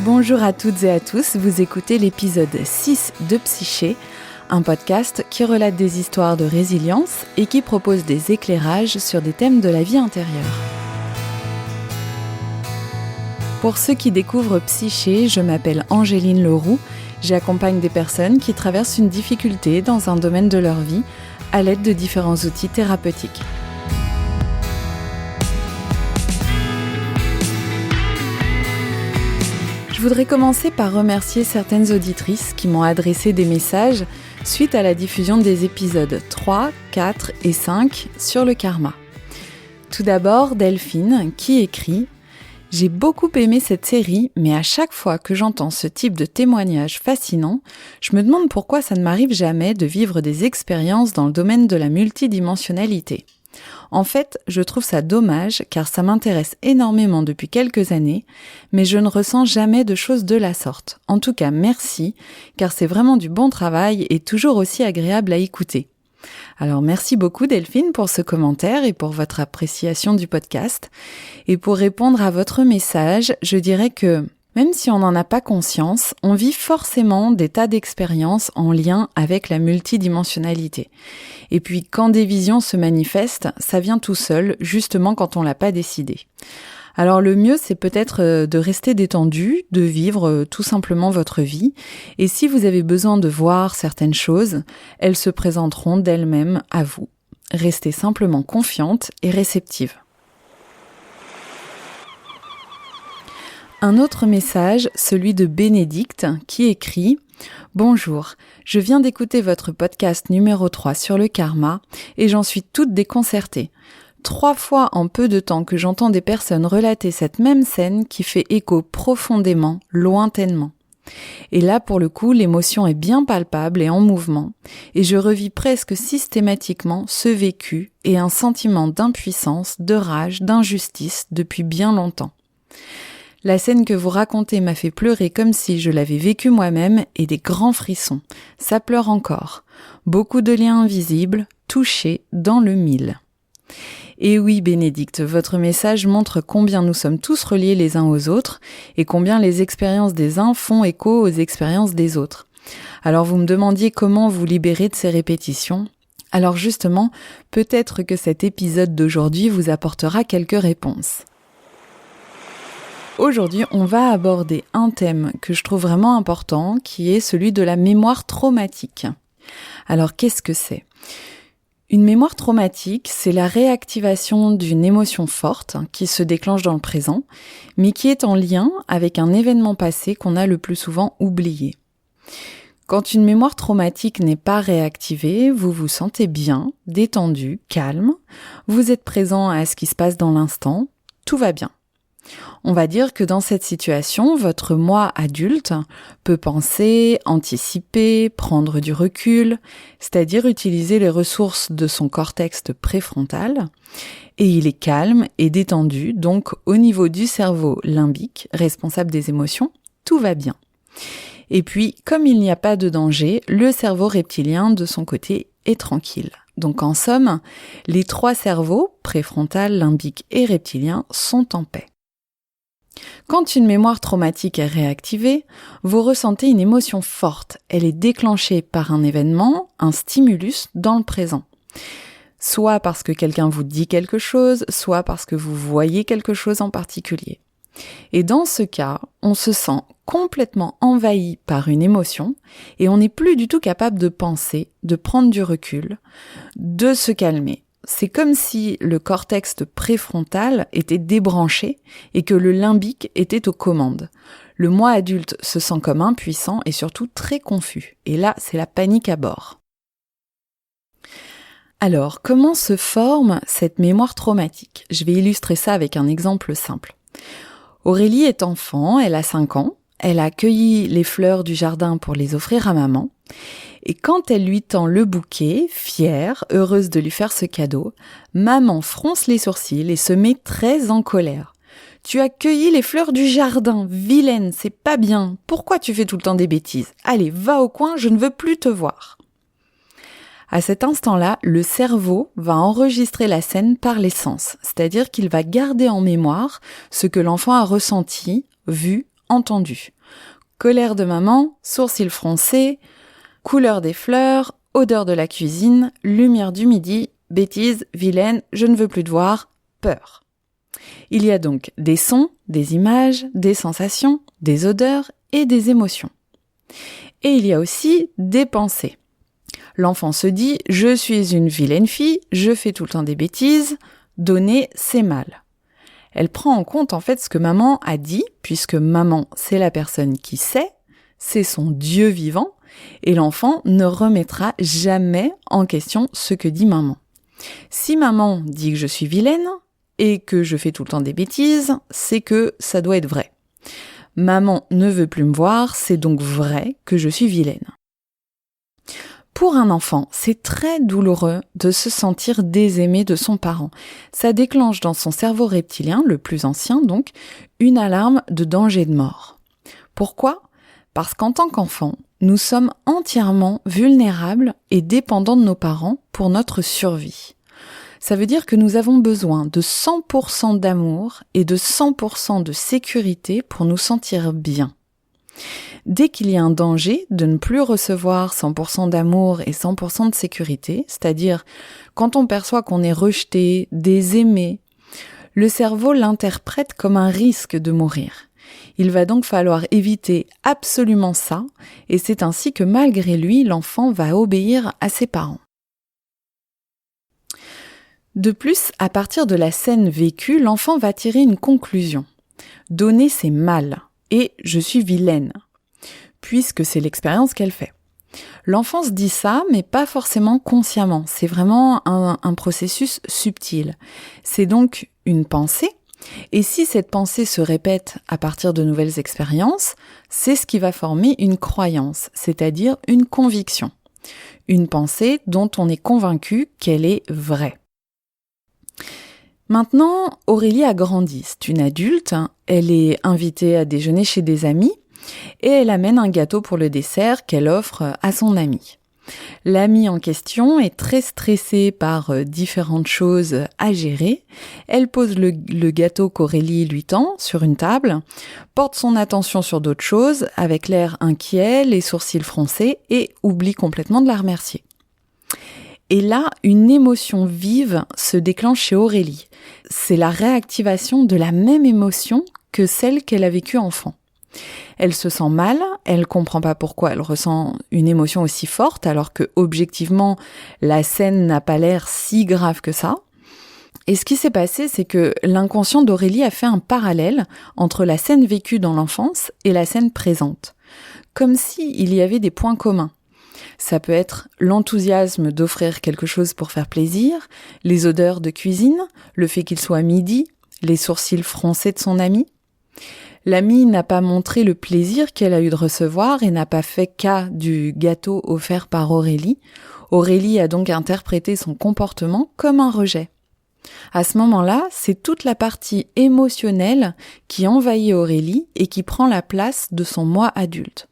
Bonjour à toutes et à tous, vous écoutez l'épisode 6 de Psyché, un podcast qui relate des histoires de résilience et qui propose des éclairages sur des thèmes de la vie intérieure. Pour ceux qui découvrent Psyché, je m'appelle Angéline Leroux, j'accompagne des personnes qui traversent une difficulté dans un domaine de leur vie à l'aide de différents outils thérapeutiques. Je voudrais commencer par remercier certaines auditrices qui m'ont adressé des messages suite à la diffusion des épisodes 3, 4 et 5 sur le karma. Tout d'abord, Delphine qui écrit « J'ai beaucoup aimé cette série, mais à chaque fois que j'entends ce type de témoignage fascinant, je me demande pourquoi ça ne m'arrive jamais de vivre des expériences dans le domaine de la multidimensionnalité. En fait, je trouve ça dommage car ça m'intéresse énormément depuis quelques années, mais je ne ressens jamais de choses de la sorte. En tout cas, merci, car c'est vraiment du bon travail et toujours aussi agréable à écouter. » Alors merci beaucoup Delphine pour ce commentaire et pour votre appréciation du podcast. Et pour répondre à votre message, je dirais que même si on n'en a pas conscience, on vit forcément des tas d'expériences en lien avec la multidimensionnalité. Et puis quand des visions se manifestent, ça vient tout seul, justement quand on l'a pas décidé. Alors le mieux, c'est peut-être de rester détendu, de vivre tout simplement votre vie. Et si vous avez besoin de voir certaines choses, elles se présenteront d'elles-mêmes à vous. Restez simplement confiante et réceptive. Un autre message, celui de Bénédicte, qui écrit « Bonjour, je viens d'écouter votre podcast numéro 3 sur le karma et j'en suis toute déconcertée. 3 fois en peu de temps que j'entends des personnes relater cette même scène qui fait écho profondément, lointainement. Et là, pour le coup, l'émotion est bien palpable et en mouvement, et je revis presque systématiquement ce vécu et un sentiment d'impuissance, de rage, d'injustice depuis bien longtemps. La scène que vous racontez m'a fait pleurer comme si je l'avais vécu moi-même et des grands frissons. Ça pleure encore. Beaucoup de liens invisibles, touchés dans le mille. » Et oui, Bénédicte, votre message montre combien nous sommes tous reliés les uns aux autres et combien les expériences des uns font écho aux expériences des autres. Alors vous me demandiez comment vous libérer de ces répétitions. Alors justement, peut-être que cet épisode d'aujourd'hui vous apportera quelques réponses. Aujourd'hui, on va aborder un thème que je trouve vraiment important, qui est celui de la mémoire traumatique. Alors, qu'est-ce que c'est ? Une mémoire traumatique, c'est la réactivation d'une émotion forte qui se déclenche dans le présent, mais qui est en lien avec un événement passé qu'on a le plus souvent oublié. Quand une mémoire traumatique n'est pas réactivée, vous vous sentez bien, détendu, calme, vous êtes présent à ce qui se passe dans l'instant, tout va bien. On va dire que dans cette situation, votre moi adulte peut penser, anticiper, prendre du recul, c'est-à-dire utiliser les ressources de son cortex préfrontal, et il est calme et détendu, donc au niveau du cerveau limbique, responsable des émotions, tout va bien. Et puis, comme il n'y a pas de danger, le cerveau reptilien, de son côté, est tranquille. Donc en somme, les 3 cerveaux, préfrontal, limbique et reptilien, sont en paix. Quand une mémoire traumatique est réactivée, vous ressentez une émotion forte. Elle est déclenchée par un événement, un stimulus dans le présent. Soit parce que quelqu'un vous dit quelque chose, soit parce que vous voyez quelque chose en particulier. Et dans ce cas, on se sent complètement envahi par une émotion et on n'est plus du tout capable de penser, de prendre du recul, de se calmer. C'est comme si le cortex préfrontal était débranché et que le limbique était aux commandes. Le moi adulte se sent comme impuissant et surtout très confus. Et là, c'est la panique à bord. Alors, comment se forme cette mémoire traumatique ? Je vais illustrer ça avec un exemple simple. Aurélie est enfant, elle a 5 ans. Elle a cueilli les fleurs du jardin pour les offrir à maman. Et quand elle lui tend le bouquet, fière, heureuse de lui faire ce cadeau, maman fronce les sourcils et se met très en colère. « Tu as cueilli les fleurs du jardin, vilaine, c'est pas bien. Pourquoi tu fais tout le temps des bêtises ? Allez, va au coin, je ne veux plus te voir. » À cet instant-là, le cerveau va enregistrer la scène par les sens, c'est-à-dire qu'il va garder en mémoire ce que l'enfant a ressenti, vu, entendu. Colère de maman, sourcils froncés, couleur des fleurs, odeur de la cuisine, lumière du midi, bêtise, vilaine, je ne veux plus te voir, peur. Il y a donc des sons, des images, des sensations, des odeurs et des émotions. Et il y a aussi des pensées. L'enfant se dit « je suis une vilaine fille, je fais tout le temps des bêtises, donner c'est mal ». Elle prend en compte en fait ce que maman a dit, puisque maman c'est la personne qui sait, c'est son Dieu vivant, et l'enfant ne remettra jamais en question ce que dit maman. Si maman dit que je suis vilaine et que je fais tout le temps des bêtises, c'est que ça doit être vrai. Maman ne veut plus me voir, c'est donc vrai que je suis vilaine. Pour un enfant, c'est très douloureux de se sentir désaimé de son parent. Ça déclenche dans son cerveau reptilien, le plus ancien donc, une alarme de danger de mort. Pourquoi ? Parce qu'en tant qu'enfant, nous sommes entièrement vulnérables et dépendants de nos parents pour notre survie. Ça veut dire que nous avons besoin de 100% d'amour et de 100% de sécurité pour nous sentir bien. Dès qu'il y a un danger de ne plus recevoir 100% d'amour et 100% de sécurité, c'est-à-dire quand on perçoit qu'on est rejeté, désaimé, le cerveau l'interprète comme un risque de mourir. Il va donc falloir éviter absolument ça, et c'est ainsi que malgré lui, l'enfant va obéir à ses parents. De plus, à partir de la scène vécue, l'enfant va tirer une conclusion. Donner, c'est mal, et je suis vilaine, puisque c'est l'expérience qu'elle fait. L'enfant se dit ça, mais pas forcément consciemment. C'est vraiment un processus subtil. C'est donc une pensée, et si cette pensée se répète à partir de nouvelles expériences, c'est ce qui va former une croyance, c'est-à-dire une conviction. Une pensée dont on est convaincu qu'elle est vraie. Maintenant, Aurélie a grandi, c'est une adulte, elle est invitée à déjeuner chez des amis et elle amène un gâteau pour le dessert qu'elle offre à son ami. L'amie en question est très stressée par différentes choses à gérer. Elle pose le gâteau qu'Aurélie lui tend sur une table, porte son attention sur d'autres choses avec l'air inquiet, les sourcils froncés et oublie complètement de la remercier. Et là, une émotion vive se déclenche chez Aurélie. C'est la réactivation de la même émotion que celle qu'elle a vécue enfant. Elle se sent mal, elle comprend pas pourquoi elle ressent une émotion aussi forte, alors que objectivement, la scène n'a pas l'air si grave que ça. Et ce qui s'est passé, c'est que l'inconscient d'Aurélie a fait un parallèle entre la scène vécue dans l'enfance et la scène présente. Comme s'il y avait des points communs. Ça peut être l'enthousiasme d'offrir quelque chose pour faire plaisir, les odeurs de cuisine, le fait qu'il soit midi, les sourcils froncés de son ami. L'amie n'a pas montré le plaisir qu'elle a eu de recevoir et n'a pas fait cas du gâteau offert par Aurélie. Aurélie a donc interprété son comportement comme un rejet. À ce moment-là, c'est toute la partie émotionnelle qui envahit Aurélie et qui prend la place de son moi adulte.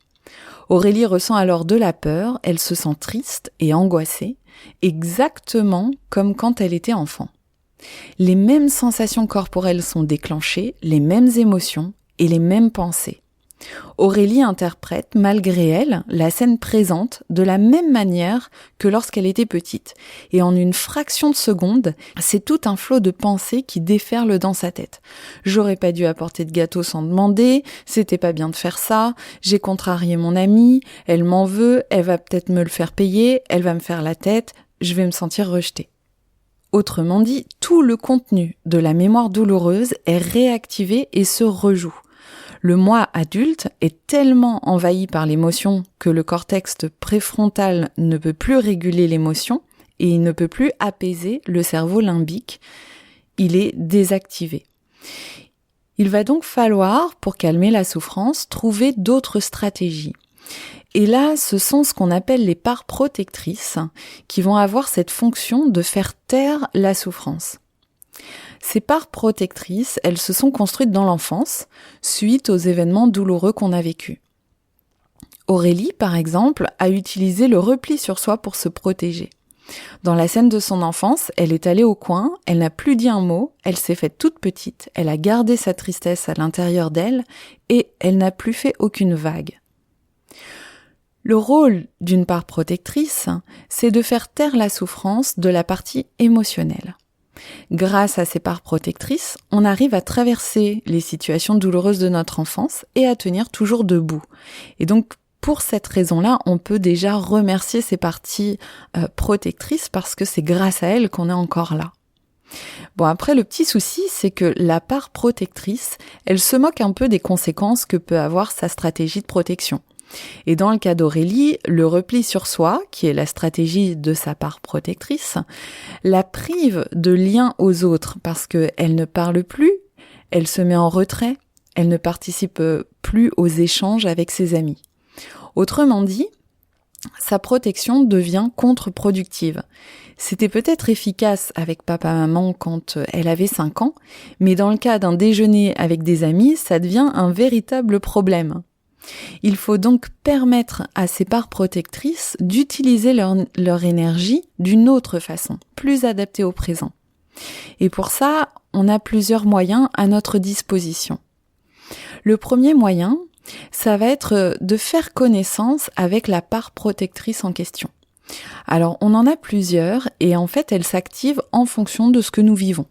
Aurélie ressent alors de la peur, elle se sent triste et angoissée, exactement comme quand elle était enfant. Les mêmes sensations corporelles sont déclenchées, les mêmes émotions et les mêmes pensées. Aurélie interprète, malgré elle, la scène présente de la même manière que lorsqu'elle était petite. Et en une fraction de seconde, c'est tout un flot de pensées qui déferle dans sa tête. J'aurais pas dû apporter de gâteau sans demander, c'était pas bien de faire ça, j'ai contrarié mon amie, elle m'en veut, elle va peut-être me le faire payer, elle va me faire la tête, je vais me sentir rejetée. Autrement dit, tout le contenu de la mémoire douloureuse est réactivé et se rejoue. Le moi adulte est tellement envahi par l'émotion que le cortex préfrontal ne peut plus réguler l'émotion et il ne peut plus apaiser le cerveau limbique. Il est désactivé. Il va donc falloir, pour calmer la souffrance, trouver d'autres stratégies. Et là, ce sont ce qu'on appelle les parts protectrices qui vont avoir cette fonction de faire taire la souffrance. Ces parts protectrices, elles se sont construites dans l'enfance, suite aux événements douloureux qu'on a vécus. Aurélie, par exemple, a utilisé le repli sur soi pour se protéger. Dans la scène de son enfance, elle est allée au coin, elle n'a plus dit un mot, elle s'est faite toute petite, elle a gardé sa tristesse à l'intérieur d'elle et elle n'a plus fait aucune vague. Le rôle d'une part protectrice, c'est de faire taire la souffrance de la partie émotionnelle. Grâce à ces parts protectrices, on arrive à traverser les situations douloureuses de notre enfance et à tenir toujours debout. Et donc, pour cette raison-là, on peut déjà remercier ces parties protectrices parce que c'est grâce à elles qu'on est encore là. Bon, après, le petit souci, c'est que la part protectrice, elle se moque un peu des conséquences que peut avoir sa stratégie de protection. Et dans le cas d'Aurélie, le repli sur soi, qui est la stratégie de sa part protectrice, la prive de lien aux autres parce qu'elle ne parle plus, elle se met en retrait, elle ne participe plus aux échanges avec ses amis. Autrement dit, sa protection devient contre-productive. C'était peut-être efficace avec papa-maman quand elle avait 5 ans, mais dans le cas d'un déjeuner avec des amis, ça devient un véritable problème. Il faut donc permettre à ces parts protectrices d'utiliser leur énergie d'une autre façon, plus adaptée au présent. Et pour ça, on a plusieurs moyens à notre disposition. Le premier moyen, ça va être de faire connaissance avec la part protectrice en question. Alors, on en a plusieurs et en fait, elles s'activent en fonction de ce que nous vivons.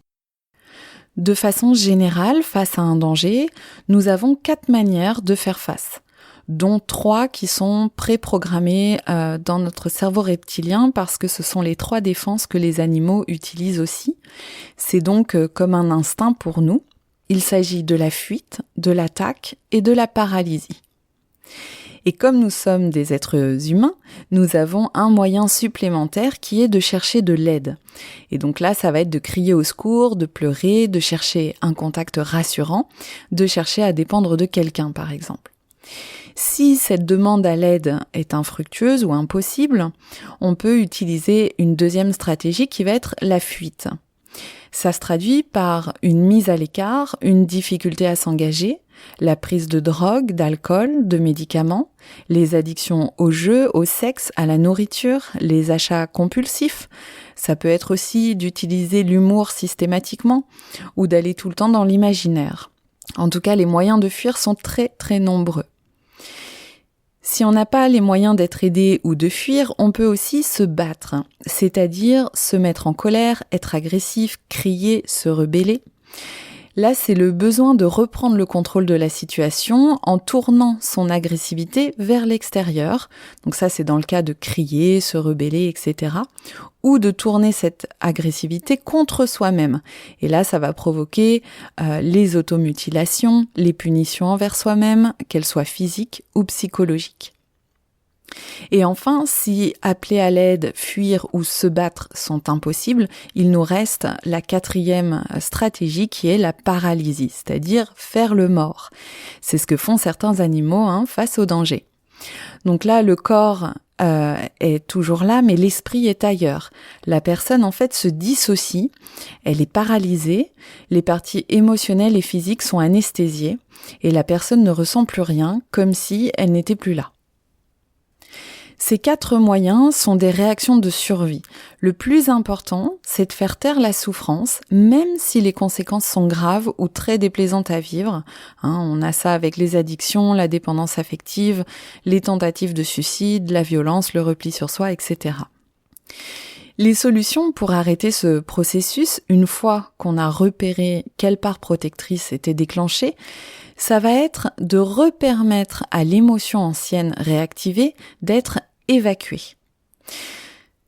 De façon générale, face à un danger, nous avons 4 manières de faire face, dont 3 qui sont préprogrammées dans notre cerveau reptilien parce que ce sont les 3 défenses que les animaux utilisent aussi. C'est donc comme un instinct pour nous. Il s'agit de la fuite, de l'attaque et de la paralysie. Et comme nous sommes des êtres humains, nous avons un moyen supplémentaire qui est de chercher de l'aide. Et donc là, ça va être de crier au secours, de pleurer, de chercher un contact rassurant, de chercher à dépendre de quelqu'un, par exemple. Si cette demande à l'aide est infructueuse ou impossible, on peut utiliser une deuxième stratégie qui va être la fuite. Ça se traduit par une mise à l'écart, une difficulté à s'engager, la prise de drogue, d'alcool, de médicaments, les addictions au jeu, au sexe, à la nourriture, les achats compulsifs. Ça peut être aussi d'utiliser l'humour systématiquement ou d'aller tout le temps dans l'imaginaire. En tout cas, les moyens de fuir sont très très nombreux. Si on n'a pas les moyens d'être aidé ou de fuir, on peut aussi se battre, c'est-à-dire se mettre en colère, être agressif, crier, se rebeller. Là, c'est le besoin de reprendre le contrôle de la situation en tournant son agressivité vers l'extérieur. Donc ça, c'est dans le cas de crier, se rebeller, etc. Ou de tourner cette agressivité contre soi-même. Et là, ça va provoquer les automutilations, les punitions envers soi-même, qu'elles soient physiques ou psychologiques. Et enfin, si appeler à l'aide, fuir ou se battre sont impossibles, il nous reste la 4e stratégie qui est la paralysie, c'est-à-dire faire le mort. C'est ce que font certains animaux face au danger. Donc là, le corps est toujours là, mais l'esprit est ailleurs. La personne, en fait, se dissocie, elle est paralysée, les parties émotionnelles et physiques sont anesthésiées, et la personne ne ressent plus rien, comme si elle n'était plus là. Ces 4 moyens sont des réactions de survie. Le plus important, c'est de faire taire la souffrance, même si les conséquences sont graves ou très déplaisantes à vivre. On a ça avec les addictions, la dépendance affective, les tentatives de suicide, la violence, le repli sur soi, etc. Les solutions pour arrêter ce processus, une fois qu'on a repéré quelle part protectrice était déclenchée, ça va être de repermettre à l'émotion ancienne réactivée d'être évacuée.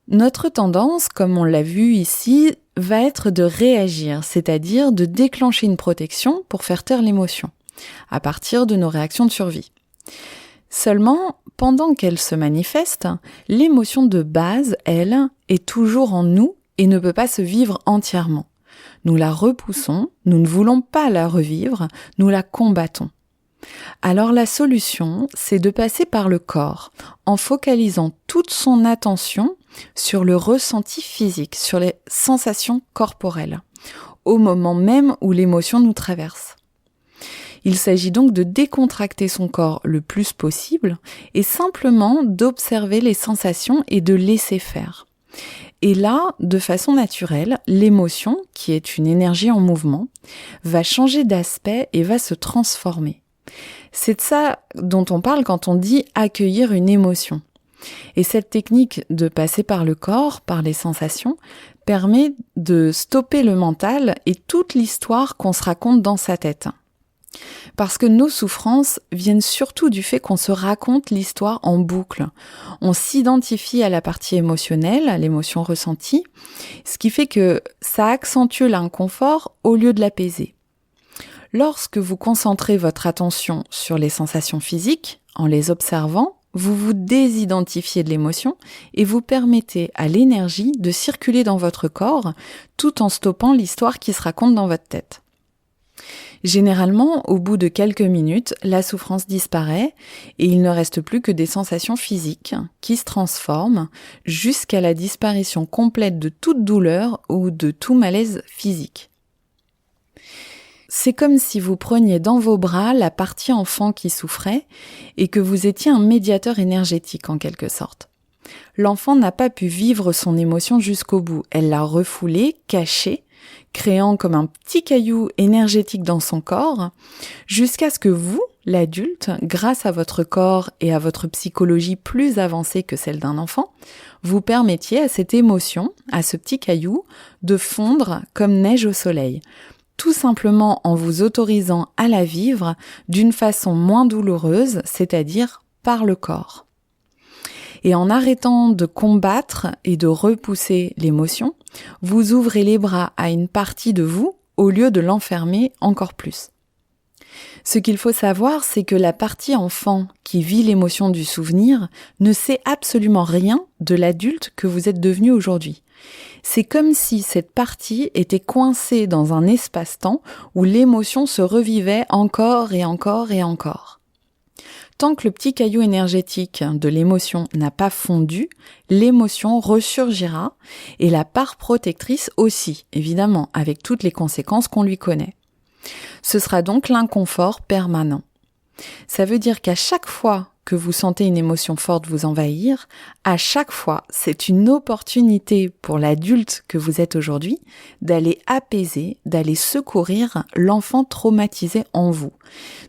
Notre tendance, comme on l'a vu ici, va être de réagir, c'est-à-dire de déclencher une protection pour faire taire l'émotion, à partir de nos réactions de survie. Seulement, pendant qu'elle se manifeste, l'émotion de base, elle, est toujours en nous et ne peut pas se vivre entièrement. Nous la repoussons, nous ne voulons pas la revivre, nous la combattons. Alors la solution, c'est de passer par le corps, en focalisant toute son attention sur le ressenti physique, sur les sensations corporelles, au moment même où l'émotion nous traverse. Il s'agit donc de décontracter son corps le plus possible et simplement d'observer les sensations et de laisser faire. Et là, de façon naturelle, l'émotion, qui est une énergie en mouvement, va changer d'aspect et va se transformer. C'est de ça dont on parle quand on dit accueillir une émotion. Et cette technique de passer par le corps, par les sensations, permet de stopper le mental et toute l'histoire qu'on se raconte dans sa tête. Parce que nos souffrances viennent surtout du fait qu'on se raconte l'histoire en boucle. On s'identifie à la partie émotionnelle, à l'émotion ressentie, ce qui fait que ça accentue l'inconfort au lieu de l'apaiser. Lorsque vous concentrez votre attention sur les sensations physiques, en les observant, vous vous désidentifiez de l'émotion et vous permettez à l'énergie de circuler dans votre corps tout en stoppant l'histoire qui se raconte dans votre tête. Généralement, au bout de quelques minutes, la souffrance disparaît et il ne reste plus que des sensations physiques qui se transforment jusqu'à la disparition complète de toute douleur ou de tout malaise physique. C'est comme si vous preniez dans vos bras la partie enfant qui souffrait et que vous étiez un médiateur énergétique en quelque sorte. L'enfant n'a pas pu vivre son émotion jusqu'au bout. Elle l'a refoulée, cachée, créant comme un petit caillou énergétique dans son corps, jusqu'à ce que vous, l'adulte, grâce à votre corps et à votre psychologie plus avancée que celle d'un enfant, vous permettiez à cette émotion, à ce petit caillou, de fondre comme neige au soleil. Tout simplement en vous autorisant à la vivre d'une façon moins douloureuse, c'est-à-dire par le corps. Et en arrêtant de combattre et de repousser l'émotion, vous ouvrez les bras à une partie de vous au lieu de l'enfermer encore plus. Ce qu'il faut savoir, c'est que la partie enfant qui vit l'émotion du souvenir ne sait absolument rien de l'adulte que vous êtes devenu aujourd'hui. C'est comme si cette partie était coincée dans un espace-temps où l'émotion se revivait encore et encore et encore. Tant que le petit caillou énergétique de l'émotion n'a pas fondu, l'émotion ressurgira et la part protectrice aussi, évidemment, avec toutes les conséquences qu'on lui connaît. Ce sera donc l'inconfort permanent. Ça veut dire qu'à chaque fois que vous sentez une émotion forte vous envahir, à chaque fois, c'est une opportunité pour l'adulte que vous êtes aujourd'hui d'aller apaiser, d'aller secourir l'enfant traumatisé en vous,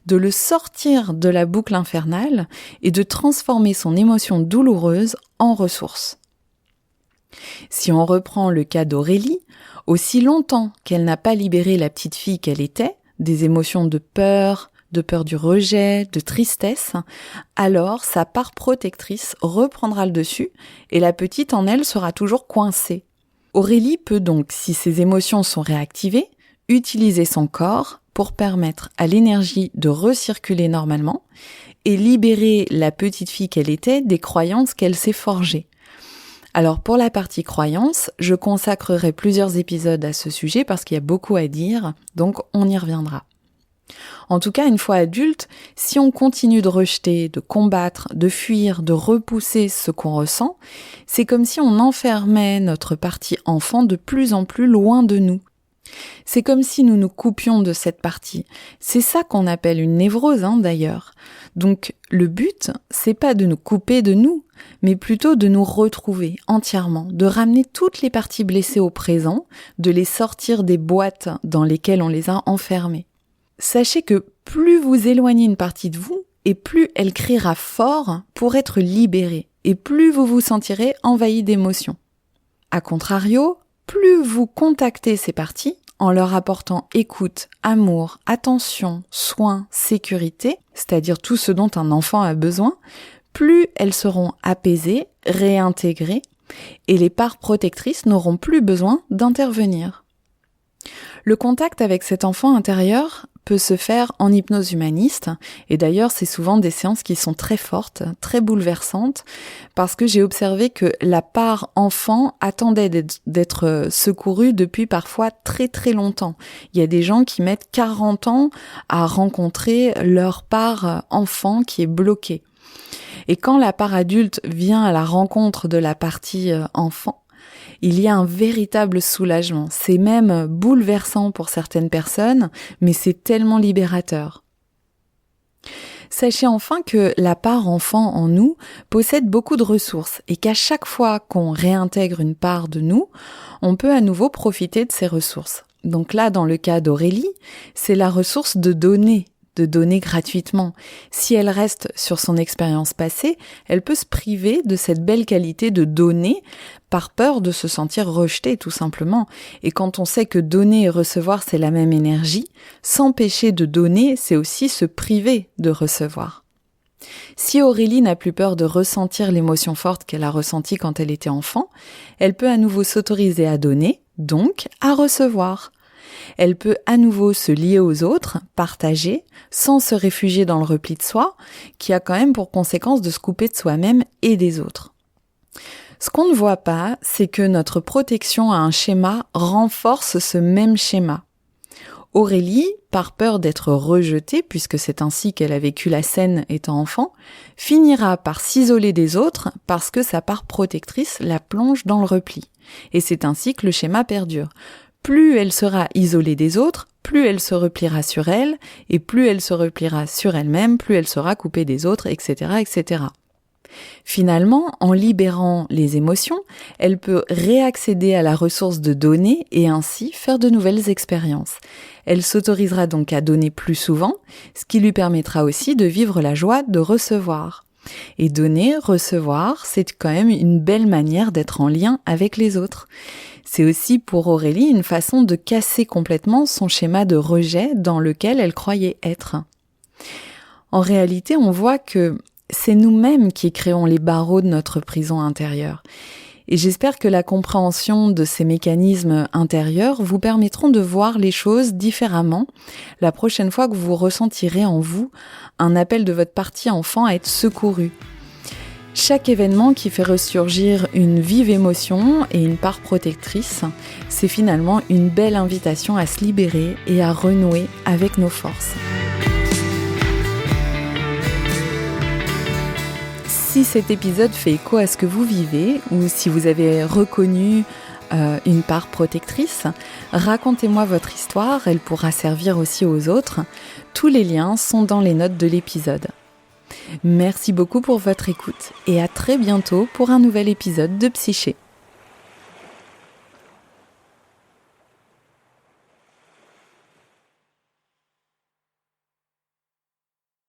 de le sortir de la boucle infernale et de transformer son émotion douloureuse en ressource. Si on reprend le cas d'Aurélie, aussi longtemps qu'elle n'a pas libéré la petite fille qu'elle était, des émotions de peur du rejet, de tristesse, alors sa part protectrice reprendra le dessus et la petite en elle sera toujours coincée. Aurélie peut donc, si ses émotions sont réactivées, utiliser son corps pour permettre à l'énergie de recirculer normalement et libérer la petite fille qu'elle était des croyances qu'elle s'est forgées. Alors pour la partie croyances, je consacrerai plusieurs épisodes à ce sujet parce qu'il y a beaucoup à dire, donc on y reviendra. En tout cas, une fois adulte, si on continue de rejeter, de combattre, de fuir, de repousser ce qu'on ressent, c'est comme si on enfermait notre partie enfant de plus en plus loin de nous. C'est comme si nous nous coupions de cette partie. C'est ça qu'on appelle une névrose, d'ailleurs. Donc, le but, c'est pas de nous couper de nous, mais plutôt de nous retrouver entièrement, de ramener toutes les parties blessées au présent, de les sortir des boîtes dans lesquelles on les a enfermées. Sachez que plus vous éloignez une partie de vous, et plus elle criera fort pour être libérée, et plus vous vous sentirez envahi d'émotions. A contrario, plus vous contactez ces parties, en leur apportant écoute, amour, attention, soin, sécurité, c'est-à-dire tout ce dont un enfant a besoin, plus elles seront apaisées, réintégrées, et les parts protectrices n'auront plus besoin d'intervenir. Le contact avec cet enfant intérieur peut se faire en hypnose humaniste, et d'ailleurs c'est souvent des séances qui sont très fortes, très bouleversantes, parce que j'ai observé que la part enfant attendait d'être secourue depuis parfois très très longtemps. Il y a des gens qui mettent 40 ans à rencontrer leur part enfant qui est bloquée. Et quand la part adulte vient à la rencontre de la partie enfant, il y a un véritable soulagement. C'est même bouleversant pour certaines personnes, mais c'est tellement libérateur. Sachez enfin que la part enfant en nous possède beaucoup de ressources et qu'à chaque fois qu'on réintègre une part de nous, on peut à nouveau profiter de ces ressources. Donc là, dans le cas d'Aurélie, c'est la ressource de donner gratuitement. Si elle reste sur son expérience passée, elle peut se priver de cette belle qualité de donner par peur de se sentir rejetée tout simplement. Et quand on sait que donner et recevoir c'est la même énergie, s'empêcher de donner, c'est aussi se priver de recevoir. Si Aurélie n'a plus peur de ressentir l'émotion forte qu'elle a ressentie quand elle était enfant, elle peut à nouveau s'autoriser à donner, donc à recevoir. Elle peut à nouveau se lier aux autres, partager, sans se réfugier dans le repli de soi, qui a quand même pour conséquence de se couper de soi-même et des autres. Ce qu'on ne voit pas, c'est que notre protection à un schéma renforce ce même schéma. Aurélie, par peur d'être rejetée, puisque c'est ainsi qu'elle a vécu la scène étant enfant, finira par s'isoler des autres parce que sa part protectrice la plonge dans le repli. Et c'est ainsi que le schéma perdure. Plus elle sera isolée des autres, plus elle se repliera sur elle, et plus elle se repliera sur elle-même, plus elle sera coupée des autres, etc., etc. Finalement, en libérant les émotions, elle peut réaccéder à la ressource de donner et ainsi faire de nouvelles expériences. Elle s'autorisera donc à donner plus souvent, ce qui lui permettra aussi de vivre la joie de recevoir. Et donner, recevoir, c'est quand même une belle manière d'être en lien avec les autres. C'est aussi pour Aurélie une façon de casser complètement son schéma de rejet dans lequel elle croyait être. En réalité, on voit que c'est nous-mêmes qui créons les barreaux de notre prison intérieure. Et j'espère que la compréhension de ces mécanismes intérieurs vous permettront de voir les choses différemment la prochaine fois que vous ressentirez en vous un appel de votre partie enfant à être secouru. Chaque événement qui fait ressurgir une vive émotion et une part protectrice, c'est finalement une belle invitation à se libérer et à renouer avec nos forces. Si cet épisode fait écho à ce que vous vivez ou si vous avez reconnu une part protectrice, racontez-moi votre histoire, elle pourra servir aussi aux autres. Tous les liens sont dans les notes de l'épisode. Merci beaucoup pour votre écoute et à très bientôt pour un nouvel épisode de Psyché.